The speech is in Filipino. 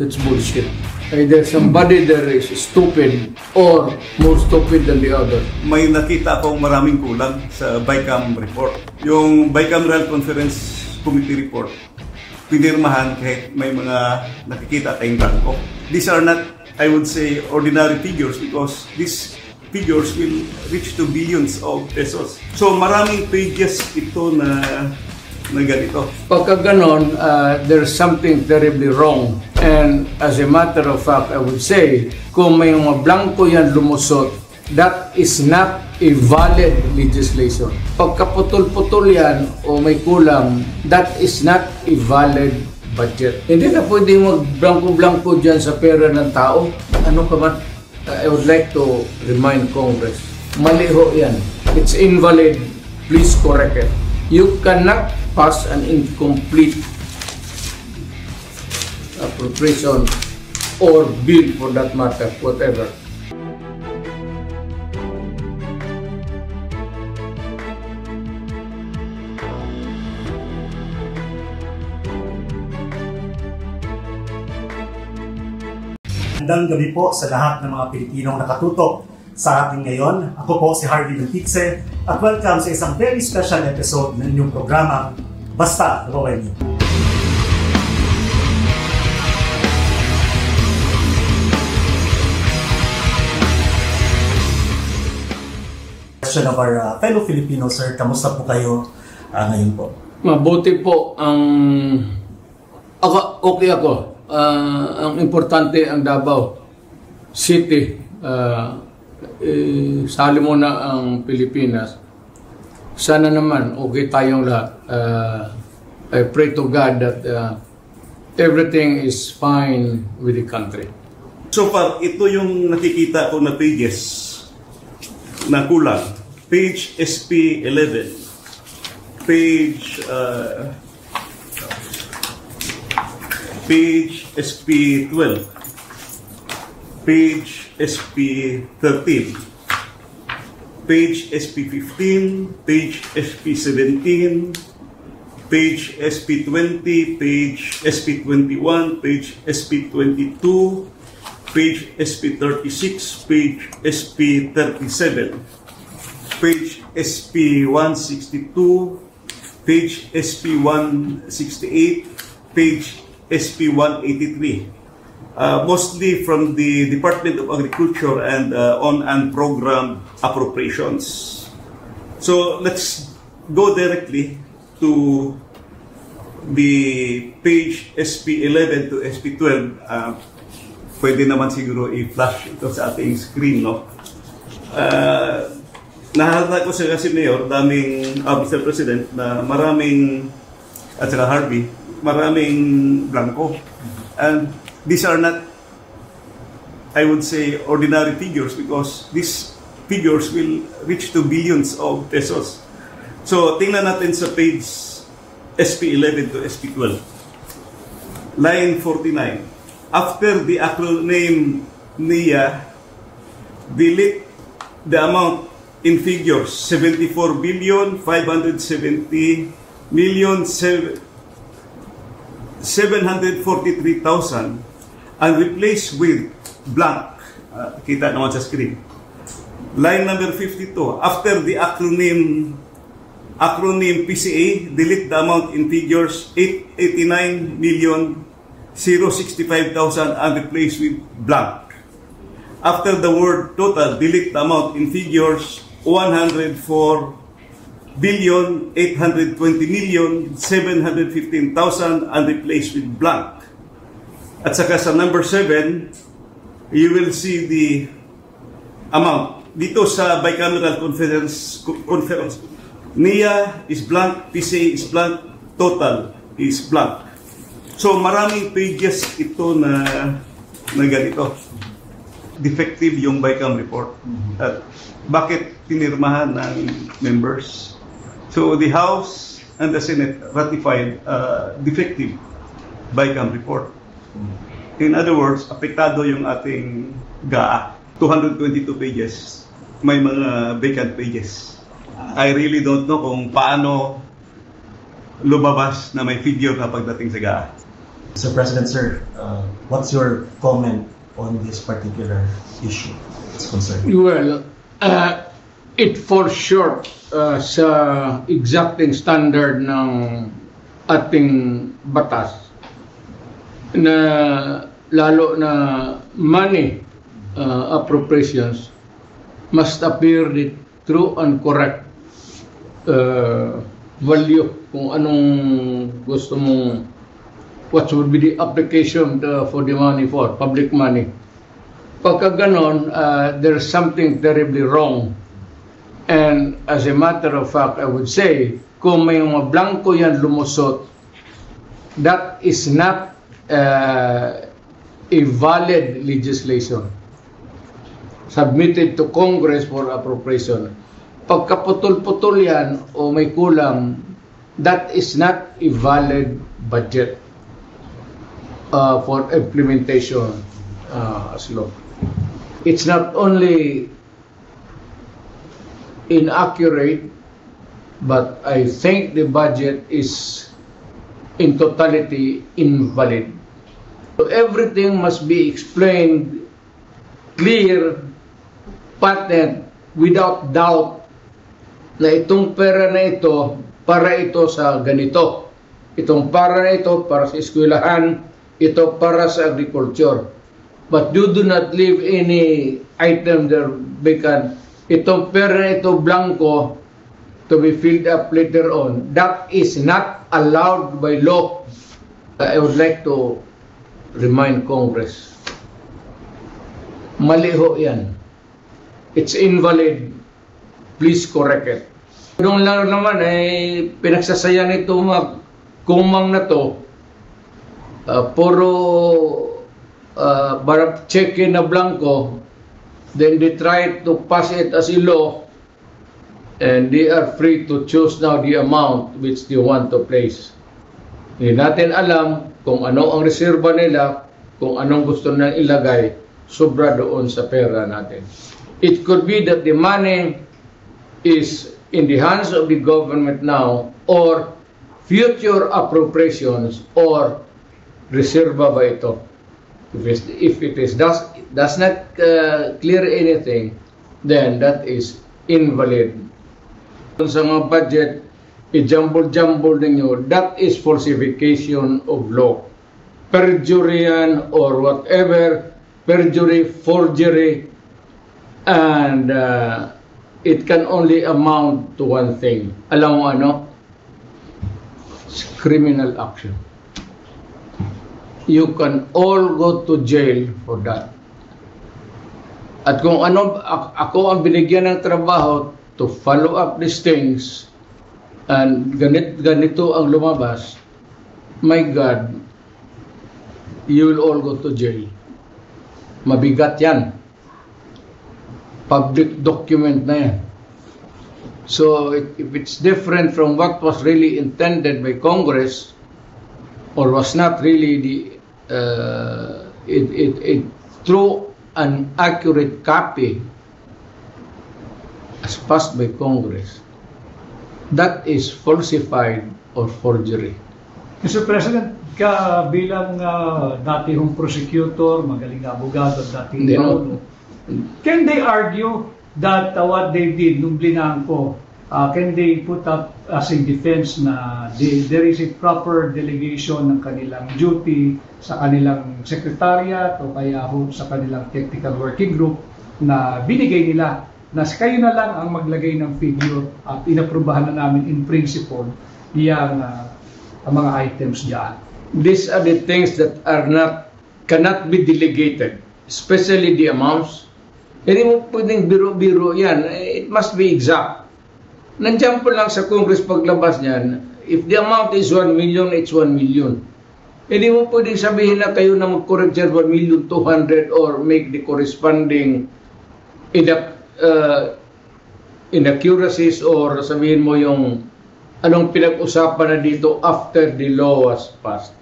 That's bullshit. Either somebody there is stupid or more stupid than the other. May nakita akong maraming kulang sa BICAM report. Yung Bicameral Conference Committee report, pinirmahan kahit may mga nakikita tayong blanco. These are not, I would say, ordinary figures because these figures will reach to billions of pesos. So maraming pages ito na ganito. Pagka ganon, there's something terribly wrong. And as a matter of fact, I would say, kung may mga blanco yan lumusot, that is not a valid legislation. Pagka putol-putol yan o may kulang, that is not a valid budget. Hindi na pwede mag-blanco-blanco dyan sa pera ng tao. Ano ka man? I would like to remind Congress, maliho yan. It's invalid. Please correct it. You cannot pass an incomplete appropriation or bill for that matter, whatever. Magandang gabi po sa lahat ng mga Pilipinong nakatutok sa ating ngayon. Ako po si Harvey Lutice at welcome sa isang very special episode ng inyong programa, Basta OMU. Question of our fellow Filipinos, sir, kamusta po kayo ngayon po? Mabuti po ang... Okay ako. Ang importante ang Davao City. Sali mo na ang Pilipinas. Sana naman okay tayong lahat. I pray to God that everything is fine with the country. So far, ito yung nakikita ko na pages na kulang. Page SP 11. Page SP 12, page SP 13, page SP 15, page SP 17, page SP 20, page SP 21, page SP 22, page SP 36, page SP 37, page SP 162, page SP 168, page SP 183, mostly from the Department of Agriculture and on program appropriations. So let's go directly to the page SP 11 to SP 12. Pwede naman siguro i-flash ito sa ating screen, no? Nahalata ko siya kasi Mayor, Mr. President, na maraming, at saka Harvey, maraming blanco. And these are not, I would say, ordinary figures because these figures will reach to billions of pesos. So, tingnan natin sa page SP 11 to SP 12. Line 49. After the acronym NIA, delete the amount in figures 74 billion 570 million 743,000 and replace with blank. Kita naman sa screen. Line number 52. After the acronym PCA, delete the amount in figures 889 million 065,000 and replace with blank. After the word total, delete the amount in figures 104 billion 820 million 715,000 and replace with blank. At saka sa number 7, you will see the amount. Dito sa Bicameral Conference NIA is blank, PCA is blank, total is blank. So maraming pages ito na ganito. Defective yung BICAM report. At bakit pinirmahan ng members? So the House and the Senate ratified defective BICAM report. In other words, apektado yung ating GAA. 222 pages. May mga vacant pages. I really don't know kung paano lumabas na may figure na pagdating sa GAA. Mr. President, sir, what's your comment on this particular issue? It's concerned. Well, it falls short sa exacting standard ng ating batas na lalo na money appropriations must appear the true and correct value kung anong gusto mong what would be the application for the money for public money. Pagka ganon, there's something terribly wrong. And as a matter of fact, I would say, kung may mga blanco yan lumusot, that is not a valid legislation submitted to Congress for appropriation. Pagkaputol-putol yan o may kulang, that is not a valid budget for implementation as law. It's not only inaccurate, but I think the budget is in totality invalid. So everything must be explained clear, patent, without doubt na itong pera na ito para ito sa ganito. Itong para na ito para sa eskwelahan, ito para sa agriculture. But you do not leave any item there vacant. Itong pera na ito blanco to be filled up later on. That is not allowed by law. I would like to remind Congress. Mali ho yan. It's invalid. Please correct it. Doon lang naman ay pinagsasaya nito mga kumang na to. Puro check-in na blanco. Then they try to pass it as a law. And they are free to choose now the amount which they want to place. Hindi natin alam kung ano ang reserba nila, kung anong gusto na ilagay, sobra doon sa pera natin. It could be that the money is in the hands of the government now, or future appropriations, or reserva ba ito? If it is does not clear anything, then that is invalid. Sa mga budget, i-jumble-jumble ninyo, that is falsification of law. Perjury yan or whatever, perjury, forgery, and it can only amount to one thing. Alam mo ano? It's criminal action. You can all go to jail for that. At kung ano, ako ang binigyan ng trabaho to follow up these things, and ganito ang lumabas, my God, you will all go to jail. Mabigat yan. Public document na yan. So if it's different from what was really intended by Congress, or was not really the true and accurate copy as passed by Congress, that is falsified or forgery. Mr. President, ka bilang datihong prosecutor, magaling na abogado, dating can they argue that what they did nung blinangko, can they put up as a defense na there is a proper delegation ng kanilang duty sa kanilang secretariat o kaya sa kanilang technical working group na binigay nila na kayo na lang ang maglagay ng figure at inaprubahan na namin in principle yung mga items diyan. These are the things that cannot be delegated, especially the amounts. Hindi mo pwedeng biro-biro yan. It must be exact. Nandiyan po lang sa Congress paglabas niyan, if the amount is 1 million, it's 1 million. Hindi mo pwedeng sabihin na kayo na mag-correct dyan 1,200,000 or make the corresponding inaccuracies, or sabihin mo yung anong pinag-usapan na dito after the law was passed.